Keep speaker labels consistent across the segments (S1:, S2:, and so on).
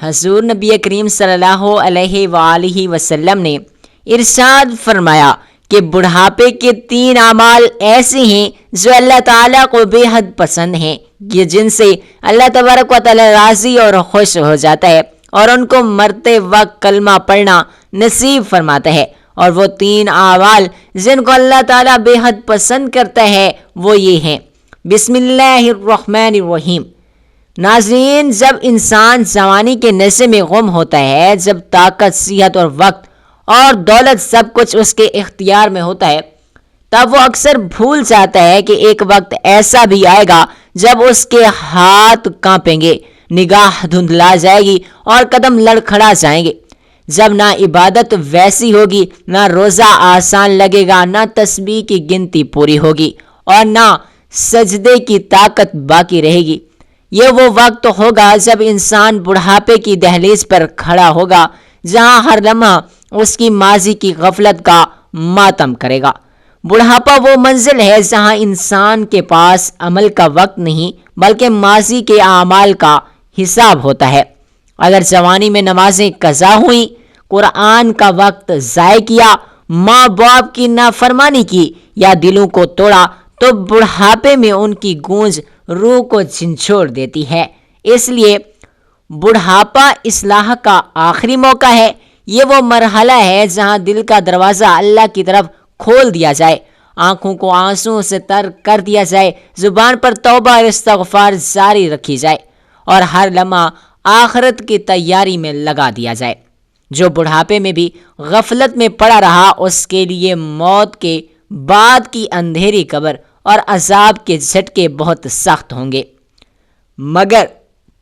S1: حضور نبی کریم صلی اللہ علیہ وآلہ وسلم نے ارشاد فرمایا کہ بڑھاپے کے 3 اعمال ایسے ہیں جو اللہ تعالیٰ کو بے حد پسند ہیں، کہ جن سے اللہ تبارک و تعالیٰ راضی اور خوش ہو جاتا ہے اور ان کو مرتے وقت کلمہ پڑھنا نصیب فرماتا ہے۔ اور وہ 3 اعمال جن کو اللہ تعالیٰ بے حد پسند کرتا ہے وہ یہ ہیں: بسم اللہ الرحمن الرحیم۔ ناظرین، جب انسان جوانی کے نشے میں گم ہوتا ہے، جب طاقت، صحت اور وقت اور دولت سب کچھ اس کے اختیار میں ہوتا ہے، تب وہ اکثر بھول جاتا ہے کہ ایک وقت ایسا بھی آئے گا جب اس کے ہاتھ کانپیں گے، نگاہ دھندلا جائے گی اور قدم لڑکھڑا جائیں گے، جب نہ عبادت ویسی ہوگی، نہ روزہ آسان لگے گا، نہ تسبیح کی گنتی پوری ہوگی اور نہ سجدے کی طاقت باقی رہے گی۔ یہ وہ وقت ہوگا جب انسان بڑھاپے کی دہلیز پر کھڑا ہوگا، جہاں ہر لمحہ اس کی ماضی کی غفلت کا ماتم کرے گا۔ بڑھاپا وہ منزل ہے جہاں انسان کے پاس عمل کا وقت نہیں بلکہ ماضی کے اعمال کا حساب ہوتا ہے۔ اگر جوانی میں نمازیں قضا ہوئیں، قرآن کا وقت ضائع کیا، ماں باپ کی نافرمانی کی یا دلوں کو توڑا، تو بڑھاپے میں ان کی گونج روح کو جھنجھوڑ دیتی ہے۔ اس لیے بڑھاپا اصلاح کا آخری موقع ہے۔ یہ وہ مرحلہ ہے جہاں دل کا دروازہ اللہ کی طرف کھول دیا جائے، آنکھوں کو آنسوں سے تر کر دیا جائے، زبان پر توبہ اور استغفار جاری رکھی جائے اور ہر لمحہ آخرت کی تیاری میں لگا دیا جائے۔ جو بڑھاپے میں بھی غفلت میں پڑا رہا، اس کے لیے موت کے بعد کی اندھیری قبر اور عذاب کے جھٹکے بہت سخت ہوں گے۔ مگر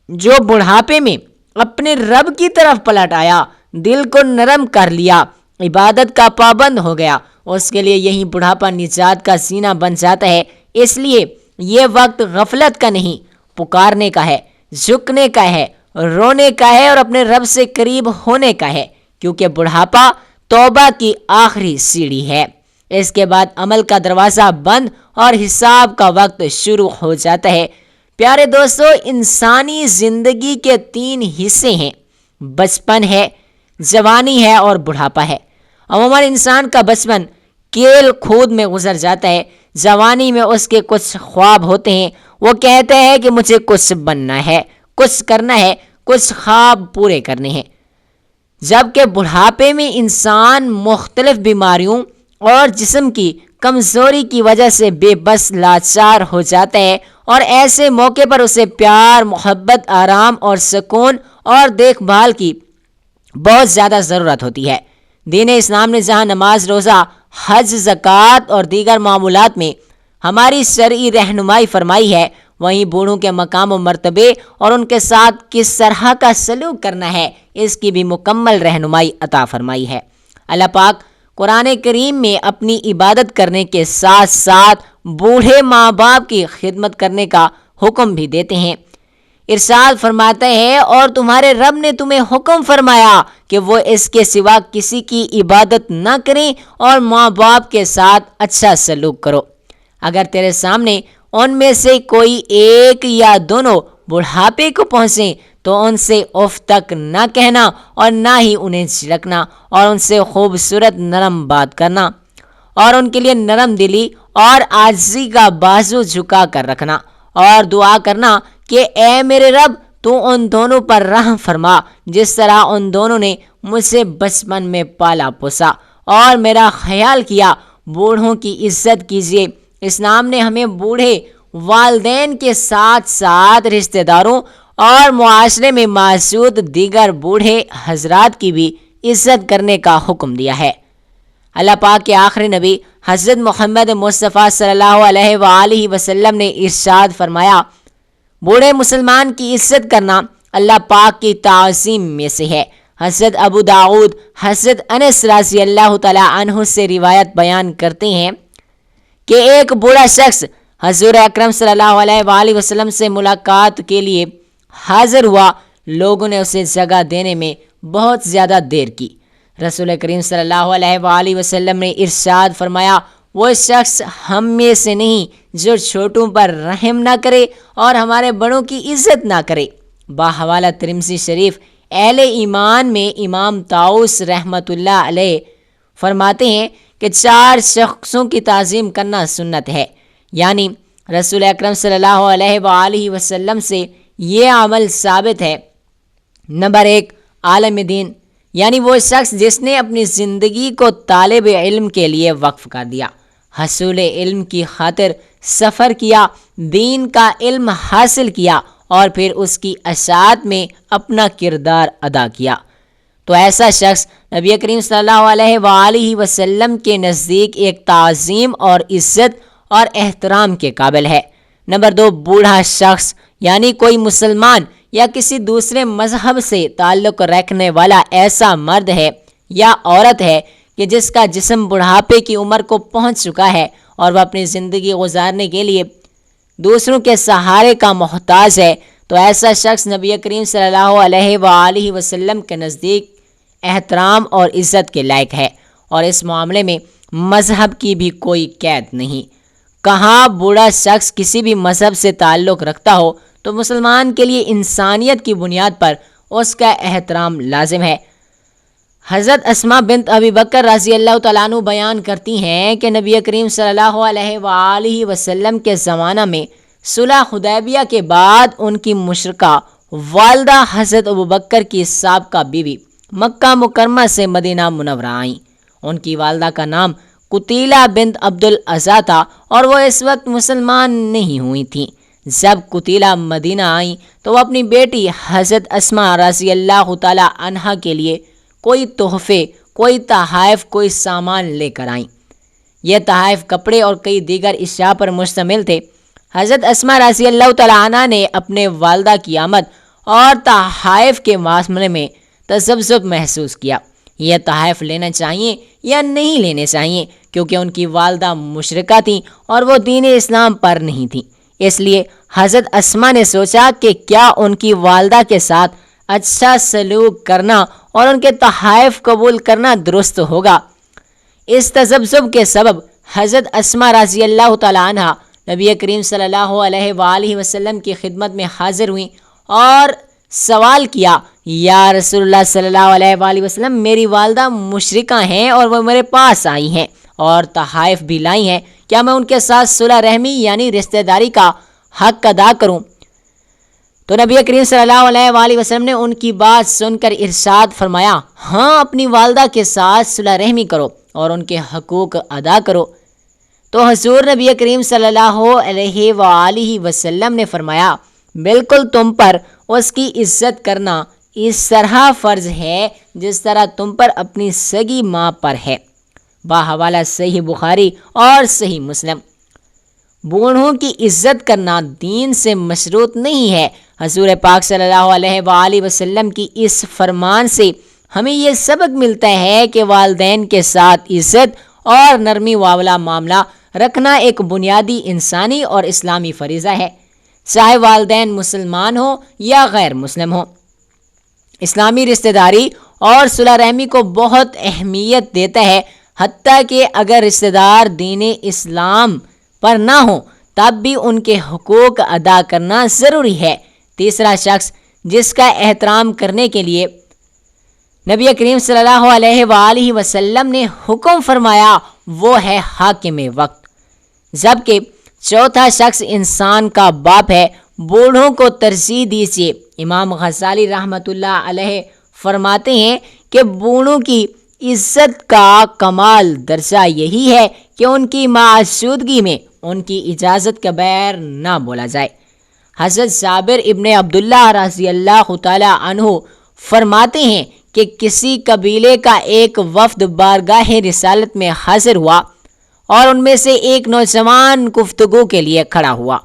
S1: جو بڑھاپے میں اپنے رب کی طرف پلٹ آیا، دل کو نرم کر لیا، عبادت کا پابند ہو گیا، اس کے لیے یہی بڑھاپا نجات کا سینہ بن جاتا ہے۔ اس لیے یہ وقت غفلت کا نہیں، پکارنے کا ہے، جھکنے کا ہے، رونے کا ہے اور اپنے رب سے قریب ہونے کا ہے، کیونکہ بڑھاپا توبہ کی آخری سیڑھی ہے۔ اس کے بعد عمل کا دروازہ بند اور حساب کا وقت شروع ہو جاتا ہے۔ پیارے دوستو، انسانی زندگی کے 3 حصے ہیں: بچپن ہے، جوانی ہے اور بڑھاپا ہے۔ عموماً انسان کا بچپن کھیل کود میں گزر جاتا ہے۔ جوانی میں اس کے کچھ خواب ہوتے ہیں، وہ کہتے ہیں کہ مجھے کچھ بننا ہے، کچھ کرنا ہے، کچھ خواب پورے کرنے ہیں۔ جبکہ بڑھاپے میں انسان مختلف بیماریوں اور جسم کی کمزوری کی وجہ سے بے بس لاچار ہو جاتا ہے، اور ایسے موقع پر اسے پیار، محبت، آرام اور سکون اور دیکھ بھال کی بہت زیادہ ضرورت ہوتی ہے۔ دین اسلام نے جہاں نماز، روزہ، حج، زکوٰۃ اور دیگر معاملات میں ہماری شرعی رہنمائی فرمائی ہے، وہیں بوڑھوں کے مقام و مرتبے اور ان کے ساتھ کس طرح کا سلوک کرنا ہے، اس کی بھی مکمل رہنمائی عطا فرمائی ہے۔ اللہ پاک قرآن کریم میں اپنی عبادت کرنے کے ساتھ ساتھ بوڑھے ماں باپ کی خدمت کرنے کا حکم بھی دیتے ہیں۔ ارشاد فرماتا ہے، اور تمہارے رب نے تمہیں حکم فرمایا کہ وہ اس کے سوا کسی کی عبادت نہ کریں اور ماں باپ کے ساتھ اچھا سلوک کرو۔ اگر تیرے سامنے ان میں سے کوئی ایک یا دونوں بڑھاپے کو پہنچیں تو ان سے اف تک نہ کہنا اور نہ ہی انہیں جھڑکنا، اور ان سے خوبصورت نرم بات کرنا اور ان کے لیے نرم دلی اور عاجزی کا بازو جھکا کر رکھنا، اور دعا کرنا کہ اے میرے رب، تو ان دونوں پر رحم فرما جس طرح ان دونوں نے مجھے بچپن میں پالا پوسا اور میرا خیال کیا۔ بوڑھوں کی عزت کیجیے۔ اسلام نے ہمیں بوڑھے والدین کے ساتھ ساتھ رشتہ داروں اور معاشرے میں موجود دیگر بوڑھے حضرات کی بھی عزت کرنے کا حکم دیا ہے۔ اللہ پاک کے آخری نبی حضرت محمد مصطفیٰ صلی اللہ علیہ وآلہ وسلم نے ارشاد فرمایا، بوڑھے مسلمان کی عزت کرنا اللہ پاک کی تعظیم میں سے ہے۔ حضرت ابو داؤد حضرت انس رضی اللہ تعالیٰ عنہ سے روایت بیان کرتے ہیں کہ ایک بوڑھا شخص حضور اکرم صلی اللہ علیہ وآلہ وسلم سے ملاقات کے لیے حاضر ہوا۔ لوگوں نے اسے جگہ دینے میں بہت زیادہ دیر کی۔ رسول کریم صلی اللہ علیہ وآلہ وسلم نے ارشاد فرمایا، وہ شخص ہم میں سے نہیں جو چھوٹوں پر رحم نہ کرے اور ہمارے بڑوں کی عزت نہ کرے۔ باحوالہ ترمذی شریف اہل ایمان میں امام طاؤس رحمۃ اللہ علیہ فرماتے ہیں کہ 4 شخصوں کی تعظیم کرنا سنت ہے، یعنی رسول اکرم صلی اللہ علیہ وآلہ وسلم سے یہ عمل ثابت ہے۔ نمبر 1، عالم دین، یعنی وہ شخص جس نے اپنی زندگی کو طالب علم کے لیے وقف کر دیا، حصول علم کی خاطر سفر کیا، دین کا علم حاصل کیا اور پھر اس کی اشاعت میں اپنا کردار ادا کیا، تو ایسا شخص نبی کریم صلی اللہ علیہ وآلہ وسلم کے نزدیک ایک تعظیم اور عزت اور احترام کے قابل ہے۔ نمبر 2، بوڑھا شخص، یعنی کوئی مسلمان یا کسی دوسرے مذہب سے تعلق رکھنے والا ایسا مرد ہے یا عورت ہے کہ جس کا جسم بڑھاپے کی عمر کو پہنچ چکا ہے اور وہ اپنی زندگی گزارنے کے لیے دوسروں کے سہارے کا محتاج ہے، تو ایسا شخص نبی کریم صلی اللہ علیہ وآلہ وسلم کے نزدیک احترام اور عزت کے لائق ہے، اور اس معاملے میں مذہب کی بھی کوئی قید نہیں۔ کہاں بوڑھا شخص کسی بھی مذہب سے تعلق رکھتا ہو تو مسلمان کے لیے انسانیت کی بنیاد پر اس کا احترام لازم ہے۔ حضرت اسماء بنت ابی بکر رضی اللہ تعالیٰ عنہ بیان کرتی ہیں کہ نبی کریم صلی اللہ علیہ وآلہ وسلم کے زمانہ میں صلح حدیبیہ کے بعد ان کی مشرکہ والدہ حضرت ابوبکر کی سابقہ بیوی مکہ مکرمہ سے مدینہ منورہ آئیں۔ ان کی والدہ کا نام قتیلہ بنت عبد العزیٰ تھا اور وہ اس وقت مسلمان نہیں ہوئی تھیں۔ جب قتیلہ مدینہ آئیں تو وہ اپنی بیٹی حضرت اسماء رضی اللہ تعالیٰ عنہا کے لیے کوئی تحفے، کوئی تحائف، کوئی سامان لے کر آئیں۔ یہ تحائف کپڑے اور کئی دیگر اشیاء پر مشتمل تھے۔ حضرت اسماء رضی اللہ تعالیٰ عنہا نے اپنے والدہ کی آمد اور تحائف کے معاملے میں تذبذب محسوس کیا، یہ تحائف لینا چاہیے یا نہیں لینے چاہیے، کیونکہ ان کی والدہ مشرکہ تھیں اور وہ دین اسلام پر نہیں تھیں۔ اس لیے حضرت اسماء نے سوچا کہ کیا ان کی والدہ کے ساتھ اچھا سلوک کرنا اور ان کے تحائف قبول کرنا درست ہوگا۔ اس تذبذب کے سبب حضرت اسماء رضی اللہ تعالیٰ عنہ نبی کریم صلی اللہ علیہ وآلہ وسلم کی خدمت میں حاضر ہوئیں اور سوال کیا، یا رسول اللہ صلی اللہ علیہ وآلہ وسلم، میری والدہ مشرکہ ہیں اور وہ میرے پاس آئی ہیں اور تحائف بھی لائی ہیں، کیا میں ان کے ساتھ صلح رحمی یعنی رشتہ داری کا حق ادا کروں؟ تو نبی کریم صلی اللہ علیہ وآلہ وسلم نے ان کی بات سن کر ارشاد فرمایا، ہاں، اپنی والدہ کے ساتھ صلح رحمی کرو اور ان کے حقوق ادا کرو۔ تو حضور نبی کریم صلی اللہ علیہ وآلہ وسلم نے فرمایا، بالکل تم پر اس کی عزت کرنا اس طرح فرض ہے جس طرح تم پر اپنی سگی ماں پر ہے۔ باحوالہ صحیح بخاری اور صحیح مسلم۔ بوڑھوں کی عزت کرنا دین سے مشروط نہیں ہے۔ حضور پاک صلی اللہ علیہ وآلہ وسلم کی اس فرمان سے ہمیں یہ سبق ملتا ہے کہ والدین کے ساتھ عزت اور نرمی والا معاملہ رکھنا ایک بنیادی انسانی اور اسلامی فریضہ ہے، چاہے والدین مسلمان ہوں یا غیر مسلم ہوں۔ اسلامی رشتہ داری اور صلح رحمی کو بہت اہمیت دیتا ہے، حتیٰ کہ اگر رشتہ دار دین اسلام پر نہ ہوں تب بھی ان کے حقوق ادا کرنا ضروری ہے۔ تیسرا شخص جس کا احترام کرنے کے لیے نبی کریم صلی اللہ علیہ وآلہ وسلم نے حکم فرمایا وہ ہے حاکم وقت، جبکہ چوتھا شخص انسان کا باپ ہے۔ بوڑھوں کو ترجیح دیجیے۔ امام غزالی رحمۃ اللہ علیہ فرماتے ہیں کہ بوڑھوں کی عزت کا کمال درجہ یہی ہے کہ ان کی موجودگی میں ان کی اجازت کے بغیر نہ بولا جائے۔ حضرت جابر ابن عبداللہ رضی اللہ تعالیٰ عنہ فرماتے ہیں کہ کسی قبیلے کا ایک وفد بارگاہ رسالت میں حاضر ہوا اور ان میں سے ایک نوجوان گفتگو کے لیے کھڑا ہوا،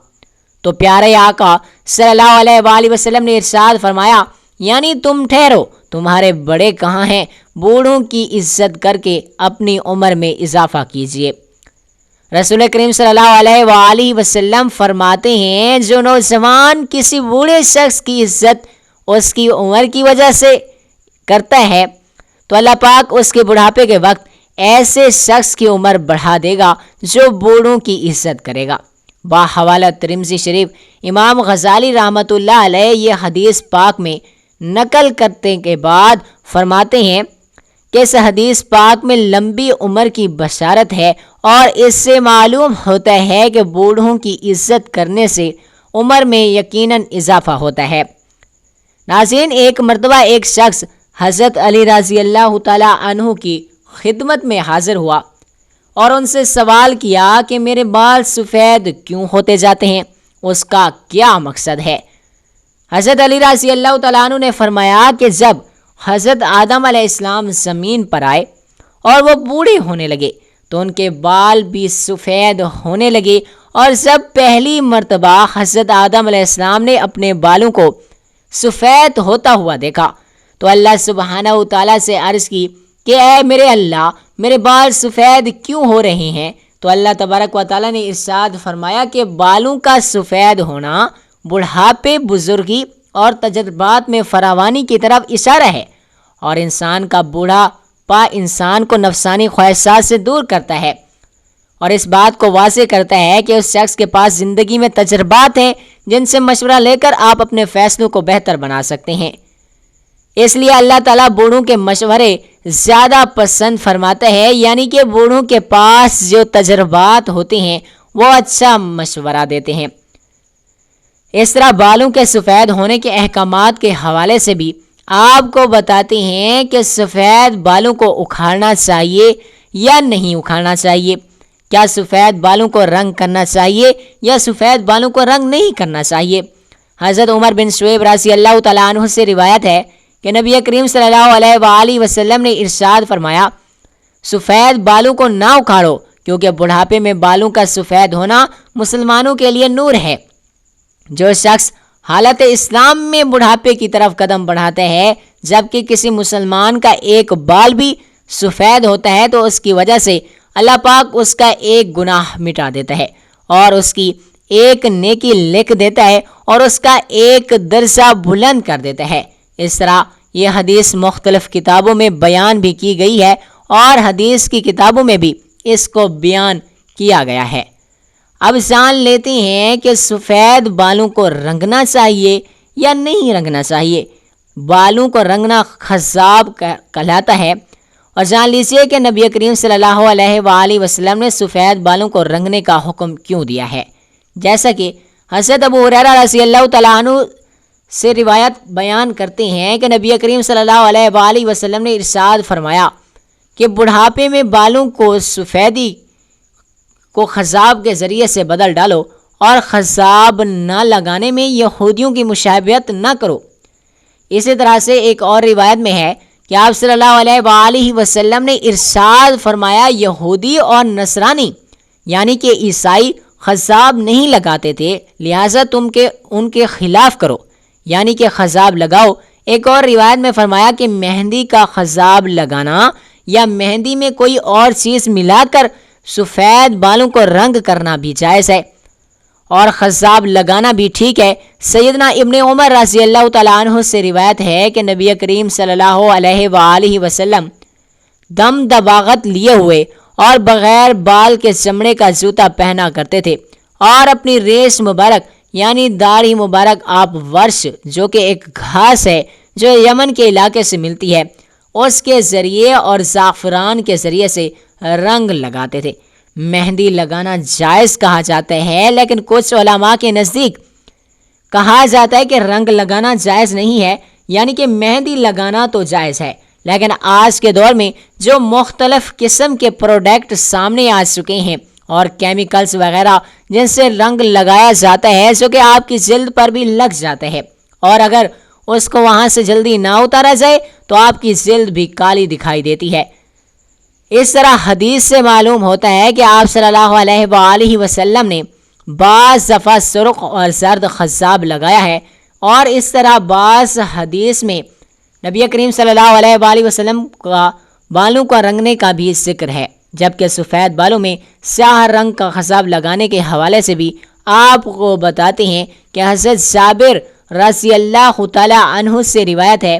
S1: تو پیارے آقا صلی اللہ علیہ وآلہ وسلم نے ارشاد فرمایا، یعنی تم ٹھہرو، تمہارے بڑے کہاں ہیں؟ بوڑھوں کی عزت کر کے اپنی عمر میں اضافہ کیجیے۔ رسول کریم صلی اللہ علیہ وآلہ وسلم فرماتے ہیں، جو نوجوان کسی بوڑھے شخص کی عزت اس کی عمر کی وجہ سے کرتا ہے تو اللہ پاک اس کے بڑھاپے کے وقت ایسے شخص کی عمر بڑھا دے گا جو بوڑھوں کی عزت کرے گا۔ باحوالہ ترمذی شریف۔ امام غزالی رحمۃ اللہ علیہ یہ حدیث پاک میں نقل کرتے کے بعد فرماتے ہیں کہ اس حدیث پاک میں لمبی عمر کی بشارت ہے، اور اس سے معلوم ہوتا ہے کہ بوڑھوں کی عزت کرنے سے عمر میں یقیناً اضافہ ہوتا ہے۔ ناظرین، ایک مرتبہ ایک شخص حضرت علی رضی اللہ تعالیٰ عنہ کی خدمت میں حاضر ہوا اور ان سے سوال کیا کہ میرے بال سفید کیوں ہوتے جاتے ہیں، اس کا کیا مقصد ہے؟ حضرت علی رضی اللہ تعالیٰ عنہ نے فرمایا کہ جب حضرت آدم علیہ السلام زمین پر آئے اور وہ بوڑھے ہونے لگے تو ان کے بال بھی سفید ہونے لگے، اور جب پہلی مرتبہ حضرت آدم علیہ السلام نے اپنے بالوں کو سفید ہوتا ہوا دیکھا تو اللہ سبحانہ و تعالیٰ سے عرض کی کہ اے میرے اللہ، میرے بال سفید کیوں ہو رہے ہیں؟ تو اللہ تبارک و تعالیٰ نے ارشاد فرمایا کہ بالوں کا سفید ہونا بڑھاپے، بزرگی اور تجربات میں فراوانی کی طرف اشارہ ہے، اور انسان کا بوڑھاپا انسان کو نفسانی خواہشات سے دور کرتا ہے اور اس بات کو واضح کرتا ہے کہ اس شخص کے پاس زندگی میں تجربات ہیں جن سے مشورہ لے کر آپ اپنے فیصلوں کو بہتر بنا سکتے ہیں۔ اس لیے اللہ تعالیٰ بوڑھوں کے مشورے زیادہ پسند فرماتا ہے، یعنی کہ بوڑھوں کے پاس جو تجربات ہوتے ہیں وہ اچھا مشورہ دیتے ہیں۔ اس طرح بالوں کے سفید ہونے کے احکامات کے حوالے سے بھی آپ کو بتاتے ہیں کہ سفید بالوں کو اکھاڑنا چاہیے یا نہیں اکھاڑنا چاہیے، کیا سفید بالوں کو رنگ کرنا چاہیے یا سفید بالوں کو رنگ نہیں کرنا چاہیے۔ حضرت عمر بن شعیب رضی اللہ تعالیٰ عنہ سے روایت ہے کہ نبی کریم صلی اللہ علیہ وآلہ وسلم نے ارشاد فرمایا، سفید بالوں کو نہ اکھاڑو، کیونکہ بڑھاپے میں بالوں کا سفید ہونا مسلمانوں کے لیے نور ہے۔ جو شخص حالت اسلام میں بڑھاپے کی طرف قدم بڑھاتا ہے جبکہ کسی مسلمان کا ایک بال بھی سفید ہوتا ہے تو اس کی وجہ سے اللہ پاک اس کا ایک گناہ مٹا دیتا ہے اور اس کی ایک نیکی لکھ دیتا ہے اور اس کا ایک درجہ بلند کر دیتا ہے۔ اس طرح یہ حدیث مختلف کتابوں میں بیان بھی کی گئی ہے اور حدیث کی کتابوں میں بھی اس کو بیان کیا گیا ہے۔ اب جان لیتے ہیں کہ سفید بالوں کو رنگنا چاہیے یا نہیں رنگنا چاہیے۔ بالوں کو رنگنا خضاب کہلاتا ہے، اور جان لیجیے کہ نبی کریم صلی اللہ علیہ وآلہ وسلم نے سفید بالوں کو رنگنے کا حکم کیوں دیا ہے۔ جیسا کہ حضرت ابو ہریرہ رضی اللہ تعالیٰ عنہ سے روایت بیان کرتے ہیں کہ نبی کریم صلی اللہ علیہ وآلہ وسلم نے ارشاد فرمایا کہ بڑھاپے میں بالوں کو سفیدی کو خضاب کے ذریعے سے بدل ڈالو اور خضاب نہ لگانے میں یہودیوں کی مشابہت نہ کرو۔ اسی طرح سے ایک اور روایت میں ہے کہ آپ صلی اللہ علیہ وآلہ وسلم نے ارشاد فرمایا، یہودی اور نصرانی یعنی کہ عیسائی خضاب نہیں لگاتے تھے، لہٰذا تم ان کے خلاف کرو، یعنی کہ خضاب لگاؤ۔ ایک اور روایت میں فرمایا کہ مہندی کا خضاب لگانا یا مہندی میں کوئی اور چیز ملا کر سفید بالوں کو رنگ کرنا بھی جائز ہے اور خضاب لگانا بھی ٹھیک ہے۔ سیدنا ابن عمر رضی اللہ تعالیٰ عنہ سے روایت ہے کہ نبی کریم صلی اللہ علیہ وآلہ وسلم دم دباغت لیے ہوئے اور بغیر بال کے چمڑے کا جوتا پہنا کرتے تھے، اور اپنی ریش مبارک یعنی داڑھی مبارک آپ ورش، جو کہ ایک گھاس ہے جو یمن کے علاقے سے ملتی ہے، اس کے ذریعے اور زعفران کے ذریعے سے رنگ لگاتے تھے۔ مہندی لگانا جائز کہا جاتا ہے، لیکن کچھ علماء کے نزدیک کہا جاتا ہے کہ رنگ لگانا جائز نہیں ہے، یعنی کہ مہندی لگانا تو جائز ہے، لیکن آج کے دور میں جو مختلف قسم کے پروڈکٹ سامنے آ چکے ہیں اور کیمیکلز وغیرہ جن سے رنگ لگایا جاتا ہے جو کہ آپ کی جلد پر بھی لگ جاتا ہے، اور اگر اس کو وہاں سے جلدی نہ اتارا جائے تو آپ کی جلد بھی کالی دکھائی دیتی ہے۔ اس طرح حدیث سے معلوم ہوتا ہے کہ آپ صلی اللہ علیہ وآلہ وسلم نے بعض دفعہ سرخ اور زرد خضاب لگایا ہے، اور اس طرح بعض حدیث میں نبی کریم صلی اللہ علیہ وآلہ وسلم کا بالوں کو رنگنے کا بھی ذکر ہے، جبکہ سفید بالوں میں سیاہ رنگ کا خضاب لگانے کے حوالے سے بھی آپ کو بتاتے ہیں کہ حضرت جابر رضی اللہ تعالیٰ عنہ سے روایت ہے،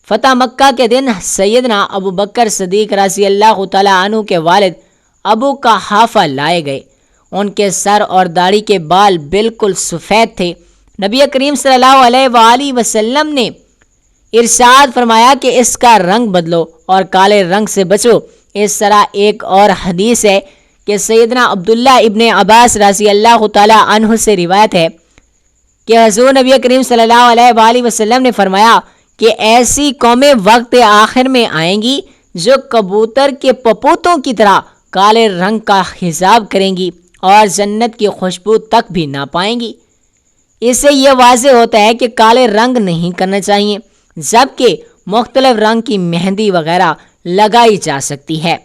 S1: فتح مکہ کے دن سیدنا ابو بکر صدیق رضی اللہ تعالیٰ عنہ کے والد ابو قحافہ لائے گئے۔ ان کے سر اور داڑھی کے بال بالکل سفید تھے۔ نبی کریم صلی اللہ علیہ وآلہ وسلم نے ارشاد فرمایا کہ اس کا رنگ بدلو اور کالے رنگ سے بچو۔ اس طرح ایک اور حدیث ہے کہ سیدنا عبداللہ ابن عباس رضی اللہ تعالیٰ عنہ سے روایت ہے کہ حضور نبی کریم صلی اللہ علیہ وآلہ وسلم نے فرمایا کہ ایسی قومیں وقت آخر میں آئیں گی جو کبوتر کے پپوتوں کی طرح کالے رنگ کا حجاب کریں گی اور جنت کی خوشبو تک بھی نہ پائیں گی۔ اس سے یہ واضح ہوتا ہے کہ کالے رنگ نہیں کرنا چاہیے، جبکہ مختلف رنگ کی مہندی وغیرہ لگائی جا سکتی ہے۔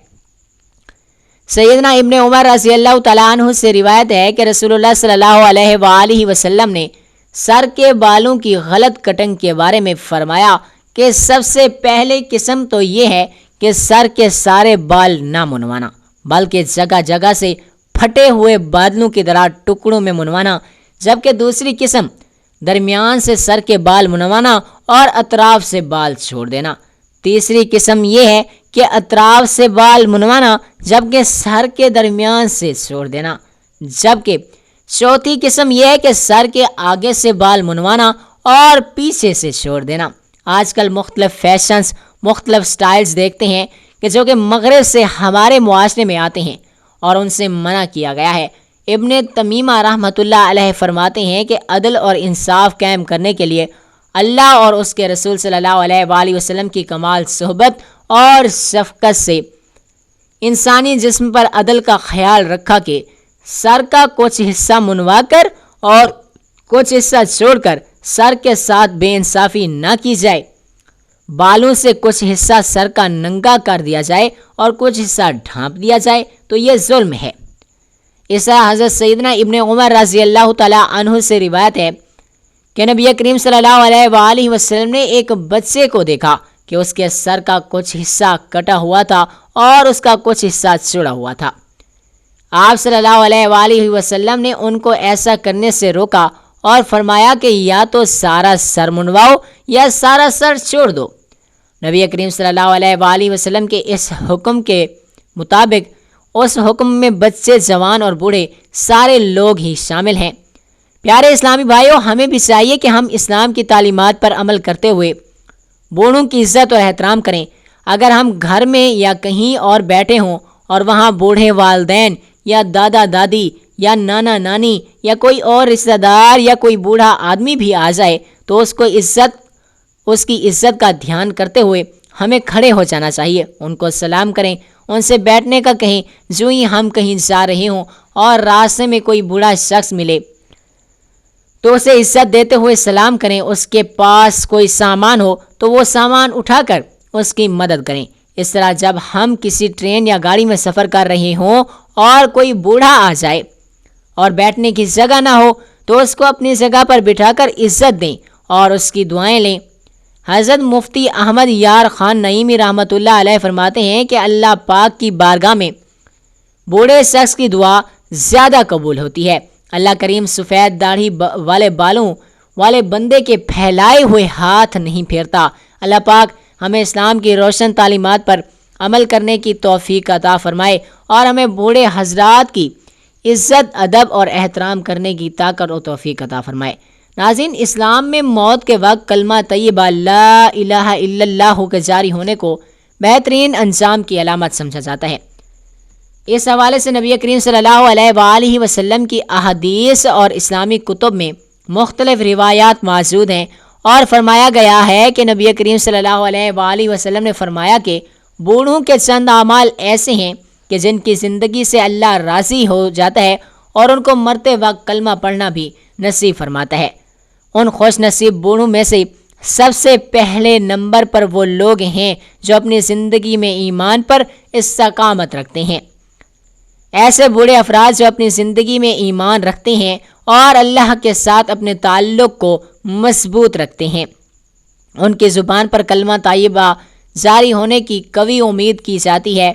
S1: سیدنا ابن عمر رضی اللہ تعالیٰ عنہ سے روایت ہے کہ رسول اللہ صلی اللہ علیہ وآلہ وسلم نے سر کے بالوں کی غلط کٹنگ کے بارے میں فرمایا کہ سب سے پہلے قسم تو یہ ہے کہ سر کے سارے بال نہ منوانا، بلکہ جگہ جگہ سے پھٹے ہوئے بادلوں کی طرح ٹکڑوں میں منوانا، جبکہ دوسری قسم درمیان سے سر کے بال منوانا اور اطراف سے بال چھوڑ دینا۔ تیسری قسم یہ ہے کہ اطراف سے بال منوانا جبکہ سر کے درمیان سے چھوڑ دینا، جبکہ چوتھی قسم یہ ہے کہ سر کے آگے سے بال منوانا اور پیچھے سے چھوڑ دینا۔ آج کل مختلف فیشنز، مختلف سٹائلز دیکھتے ہیں کہ جو کہ مغرب سے ہمارے معاشرے میں آتے ہیں اور ان سے منع کیا گیا ہے۔ ابن تمیمہ رحمۃ اللہ علیہ فرماتے ہیں کہ عدل اور انصاف قائم کرنے کے لیے اللہ اور اس کے رسول صلی اللہ علیہ وآلہ وسلم کی کمال صحبت اور شفقت سے انسانی جسم پر عدل کا خیال رکھا کہ سر کا کچھ حصہ منوا کر اور کچھ حصہ چھوڑ کر سر کے ساتھ بے انصافی نہ کی جائے۔ بالوں سے کچھ حصہ سر کا ننگا کر دیا جائے اور کچھ حصہ ڈھانپ دیا جائے تو یہ ظلم ہے۔ اس طرح حضرت سیدنا ابن عمر رضی اللہ تعالیٰ عنہ سے روایت ہے کہ نبی کریم صلی اللہ علیہ وآلہ وسلم نے ایک بچے کو دیکھا کہ اس کے سر کا کچھ حصہ کٹا ہوا تھا اور اس کا کچھ حصہ چھڑا ہوا تھا۔ آپ صلی اللہ علیہ وآلہ وسلم نے ان کو ایسا کرنے سے روکا اور فرمایا کہ یا تو سارا سر منواؤ یا سارا سر چھوڑ دو۔ نبی کریم صلی اللہ علیہ وآلہ وسلم کے اس حکم کے مطابق اس حکم میں بچے، جوان اور بوڑھے سارے لوگ ہی شامل ہیں۔ پیارے اسلامی بھائیوں، ہمیں بھی چاہیے کہ ہم اسلام کی تعلیمات پر عمل کرتے ہوئے بوڑھوں کی عزت اور احترام کریں۔ اگر ہم گھر میں یا کہیں اور بیٹھے ہوں اور وہاں بوڑھے والدین یا دادا دادی یا نانا نانی یا کوئی اور رشتہ دار یا کوئی بوڑھا آدمی بھی آ جائے تو اس کی عزت کا دھیان کرتے ہوئے ہمیں کھڑے ہو جانا چاہیے، ان کو سلام کریں، ان سے بیٹھنے کا کہیں۔ جو ہی ہم کہیں جا رہے ہوں اور راستے میں کوئی بوڑھا شخص ملے تو اسے عزت دیتے ہوئے سلام کریں۔ اس کے پاس کوئی سامان ہو تو وہ سامان اٹھا کر اس کی مدد کریں۔ اس طرح جب ہم کسی ٹرین یا گاڑی میں سفر کر رہے ہوں اور کوئی بوڑھا آ جائے اور بیٹھنے کی جگہ نہ ہو تو اس کو اپنی جگہ پر بٹھا کر عزت دیں اور اس کی دعائیں لیں۔ حضرت مفتی احمد یار خان نعیمی رحمۃ اللہ علیہ فرماتے ہیں کہ اللہ پاک کی بارگاہ میں بوڑھے شخص کی دعا زیادہ قبول ہوتی ہے۔ اللہ کریم سفید داڑھی والے بالوں والے بندے کے پھیلائے ہوئے ہاتھ نہیں پھیرتا۔ اللہ پاک ہمیں اسلام کی روشن تعلیمات پر عمل کرنے کی توفیق عطا فرمائے اور ہمیں بوڑھے حضرات کی عزت، ادب اور احترام کرنے کی طاقت اور توفیق عطا فرمائے۔ ناظرین، اسلام میں موت کے وقت کلمہ طیبہ لا الہ الا اللہ کے جاری ہونے کو بہترین انجام کی علامت سمجھا جاتا ہے۔ اس حوالے سے نبی کریم صلی اللہ علیہ وآلہ وسلم کی احادیث اور اسلامی کتب میں مختلف روایات موجود ہیں اور فرمایا گیا ہے کہ نبی کریم صلی اللہ علیہ وآلہ وسلم نے فرمایا کہ بوڑھوں کے چند اعمال ایسے ہیں کہ جن کی زندگی سے اللہ راضی ہو جاتا ہے اور ان کو مرتے وقت کلمہ پڑھنا بھی نصیب فرماتا ہے۔ ان خوش نصیب بوڑھوں میں سے سب سے پہلے نمبر پر وہ لوگ ہیں جو اپنی زندگی میں ایمان پر استقامت رکھتے ہیں۔ ایسے بوڑھے افراد جو اپنی زندگی میں ایمان رکھتے ہیں اور اللہ کے ساتھ اپنے تعلق کو مضبوط رکھتے ہیں، ان کی زبان پر کلمہ طیبہ جاری ہونے کی قوی امید کی جاتی ہے۔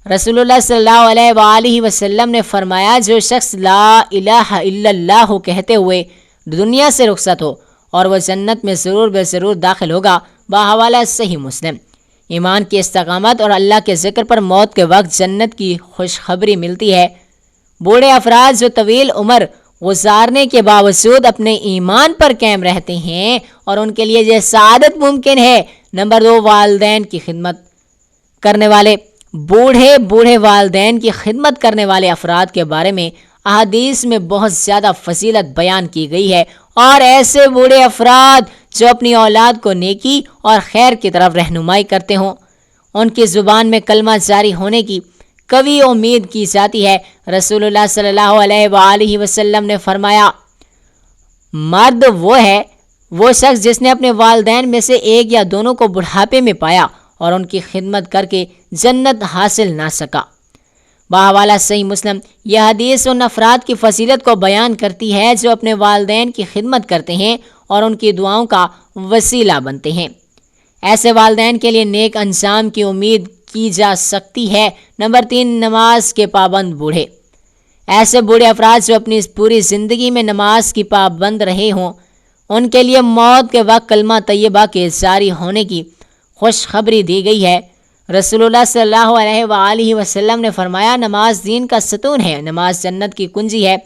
S1: رسول اللہ صلی اللہ علیہ وآلہ وسلم نے فرمایا، جو شخص لا الہ الا اللہ کہتے ہوئے دنیا سے رخصت ہو اور وہ جنت میں ضرور بے ضرور داخل ہوگا، بحوالہ صحیح مسلم۔ ایمان کی استقامت اور اللہ کے ذکر پر موت کے وقت جنت کی خوشخبری ملتی ہے۔ بوڑھے افراد جو طویل عمر گزارنے کے باوجود اپنے ایمان پر قائم رہتے ہیں اور ان کے لیے یہ سعادت ممکن ہے۔ نمبر 2، والدین کی خدمت کرنے والے بوڑھے والدین کی خدمت کرنے والے افراد کے بارے میں احادیث میں بہت زیادہ فضیلت بیان کی گئی ہے، اور ایسے بوڑھے افراد جو اپنی اولاد کو نیکی اور خیر کی طرف رہنمائی کرتے ہوں، ان کی زبان میں کلمہ جاری ہونے کی قوی امید کی جاتی ہے۔ رسول اللہ صلی اللہ علیہ وآلہ وسلم نے فرمایا، مرد وہ شخص جس نے اپنے والدین میں سے ایک یا دونوں کو بڑھاپے میں پایا اور ان کی خدمت کر کے جنت حاصل نہ سکا۔ بحوالہ صحیح مسلم، یہ حدیث ان افراد کی فضیلت کو بیان کرتی ہے جو اپنے والدین کی خدمت کرتے ہیں اور ان کی دعاؤں کا وسیلہ بنتے ہیں۔ ایسے والدین کے لیے نیک انجام کی امید کی جا سکتی ہے۔ نمبر 3، نماز کے پابند بوڑھے۔ ایسے بوڑھے افراد جو اپنی پوری زندگی میں نماز کی پابند رہے ہوں، ان کے لیے موت کے وقت کلمہ طیبہ کے جاری ہونے کی خوشخبری دی گئی ہے۔ رسول اللہ صلی اللہ علیہ وآلہ وسلم نے فرمایا، نماز دین کا ستون ہے، نماز جنت کی کنجی ہے،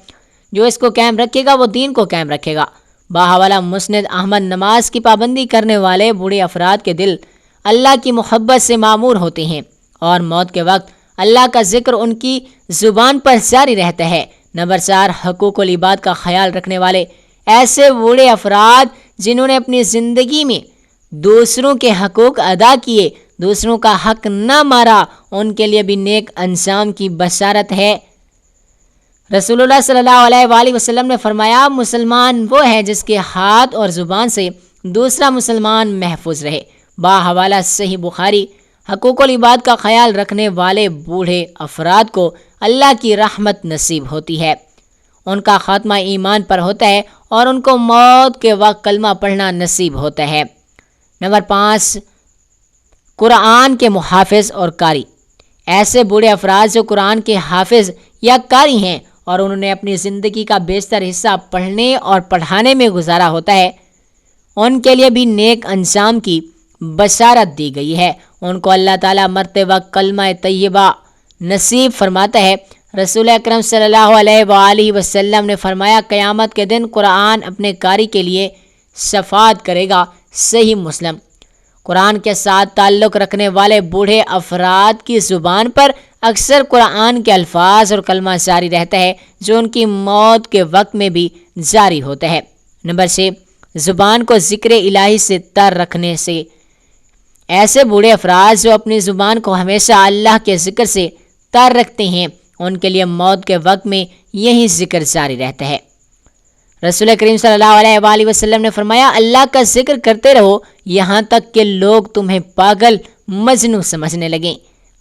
S1: جو اس کو قائم رکھے گا وہ دین کو قائم رکھے گا۔ باحوالہ مسند احمد، نماز کی پابندی کرنے والے بوڑھے افراد کے دل اللہ کی محبت سے معمور ہوتے ہیں اور موت کے وقت اللہ کا ذکر ان کی زبان پر جاری رہتا ہے۔ نمبر 4، حقوق العباد کا خیال رکھنے والے۔ ایسے بوڑھے افراد جنہوں نے اپنی زندگی میں دوسروں کے حقوق ادا کیے، دوسروں کا حق نہ مارا، ان کے لیے بھی نیک انجام کی بشارت ہے۔ رسول اللہ صلی اللہ علیہ وآلہ وسلم نے فرمایا، مسلمان وہ ہے جس کے ہاتھ اور زبان سے دوسرا مسلمان محفوظ رہے۔ باحوالہ صحیح بخاری۔ حقوق العباد کا خیال رکھنے والے بوڑھے افراد کو اللہ کی رحمت نصیب ہوتی ہے، ان کا خاتمہ ایمان پر ہوتا ہے اور ان کو موت کے وقت کلمہ پڑھنا نصیب ہوتا ہے۔ نمبر 5، قرآن کے محافظ اور قاری۔ ایسے بوڑھے افراد جو قرآن کے حافظ یا قاری ہیں اور انہوں نے اپنی زندگی کا بیشتر حصہ پڑھنے اور پڑھانے میں گزارا ہوتا ہے، ان کے لیے بھی نیک انجام کی بشارت دی گئی ہے۔ ان کو اللہ تعالیٰ مرتے وقت کلمہ طیبہ نصیب فرماتا ہے۔ رسول اکرم صلی اللہ علیہ وآلہ وسلم نے فرمایا، قیامت کے دن قرآن اپنے قاری کے لیے شفاعت کرے گا۔ صحیح مسلم۔ قرآن کے ساتھ تعلق رکھنے والے بوڑھے افراد کی زبان پر اکثر قرآن کے الفاظ اور کلمہ جاری رہتا ہے، جو ان کی موت کے وقت میں بھی جاری ہوتا ہے۔ نمبر 6، زبان کو ذکر الہی سے تر رکھنے سے۔ ایسے بوڑھے افراد جو اپنی زبان کو ہمیشہ اللہ کے ذکر سے تر رکھتے ہیں، ان کے لیے موت کے وقت میں یہی ذکر جاری رہتا ہے۔ رسول کریم صلی اللہ علیہ وآلہ وسلم نے فرمایا، اللہ کا ذکر کرتے رہو یہاں تک کہ لوگ تمہیں پاگل مجنون سمجھنے لگیں۔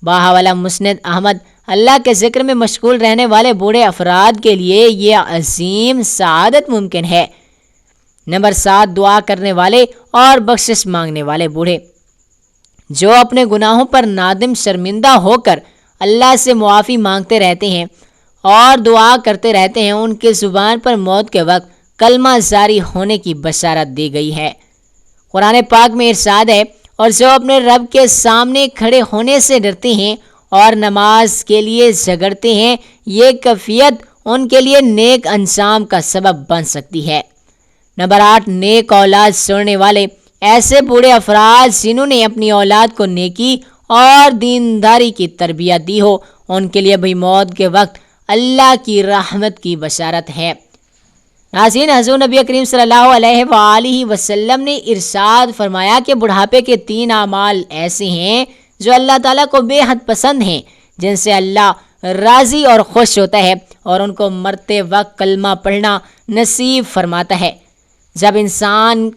S1: باحوالہ مسند احمد۔ اللہ کے ذکر میں مشغول رہنے والے بوڑھے افراد کے لیے یہ عظیم سعادت ممکن ہے۔ نمبر 7، دعا کرنے والے اور بخشش مانگنے والے بوڑھے، جو اپنے گناہوں پر نادم شرمندہ ہو کر اللہ سے معافی مانگتے رہتے ہیں اور دعا کرتے رہتے ہیں، ان کے زبان پر موت کے وقت کلمہ جاری ہونے کی بشارت دی گئی ہے۔ قرآن پاک میں ارشاد ہے، اور جو اپنے رب کے سامنے کھڑے ہونے سے ڈرتے ہیں اور نماز کے لیے جھگڑتے ہیں، یہ کیفیت ان کے لیے نیک انجام کا سبب بن سکتی ہے۔ نمبر 8، نیک اولاد چھوڑنے والے۔ ایسے بوڑھے افراد جنہوں نے اپنی اولاد کو نیکی اور دینداری کی تربیت دی ہو، ان کے لیے بھی موت کے وقت اللہ کی رحمت کی بشارت ہے۔ ناظرین، حضور نبی کریم صلی اللہ علیہ وآلہ وسلم نے ارشاد فرمایا کہ بڑھاپے کے 3 اعمال ایسے ہیں جو اللہ تعالیٰ کو بے حد پسند ہیں، جن سے اللہ راضی اور خوش ہوتا ہے اور ان کو مرتے وقت کلمہ پڑھنا نصیب فرماتا ہے۔ جب انسان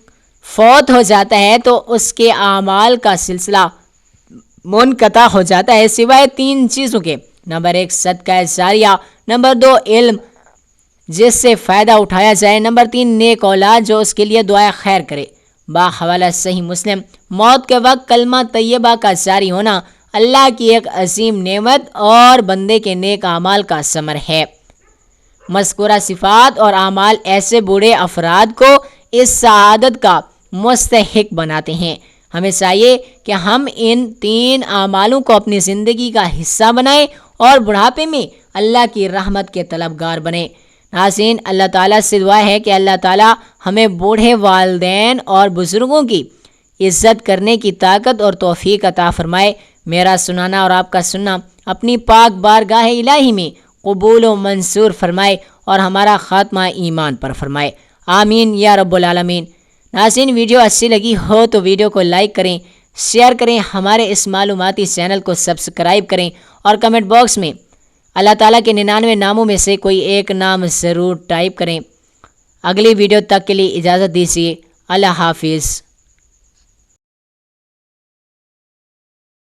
S1: فوت ہو جاتا ہے تو اس کے اعمال کا سلسلہ منقطع ہو جاتا ہے سوائے 3 چیزوں کے۔ نمبر 1، صدقہ جاریہ۔ نمبر 2، علم جس سے فائدہ اٹھایا جائے۔ نمبر 3، نیک اولاد جو اس کے لیے دعائے خیر کرے۔ باحوالہ صحیح مسلم۔ موت کے وقت کلمہ طیبہ کا جاری ہونا اللہ کی ایک عظیم نعمت اور بندے کے نیک اعمال کا ثمر ہے۔ مذکورہ صفات اور اعمال ایسے بوڑھے افراد کو اس سعادت کا مستحق بناتے ہیں۔ ہمیں چاہیے کہ ہم ان 3 اعمالوں کو اپنی زندگی کا حصہ بنائیں اور بڑھاپے میں اللہ کی رحمت کے طلبگار بنیں۔ ناظرین، اللہ تعالیٰ سے دعا ہے کہ اللہ تعالیٰ ہمیں بوڑھے والدین اور بزرگوں کی عزت کرنے کی طاقت اور توفیق عطا فرمائے۔ میرا سنانا اور آپ کا سننا اپنی پاک بارگاہ الہی میں قبول و منظور فرمائے اور ہمارا خاتمہ ایمان پر فرمائے، آمین یا رب العالمین۔ ناظرین، ویڈیو اچھی لگی ہو تو ویڈیو کو لائک کریں، شیئر کریں، ہمارے اس معلوماتی چینل کو سبسکرائب کریں اور کمنٹ باکس میں اللہ تعالیٰ کے 99 ناموں میں سے کوئی ایک نام ضرور ٹائپ کریں۔ اگلی ویڈیو تک کے لیے اجازت دیجیے، اللہ حافظ۔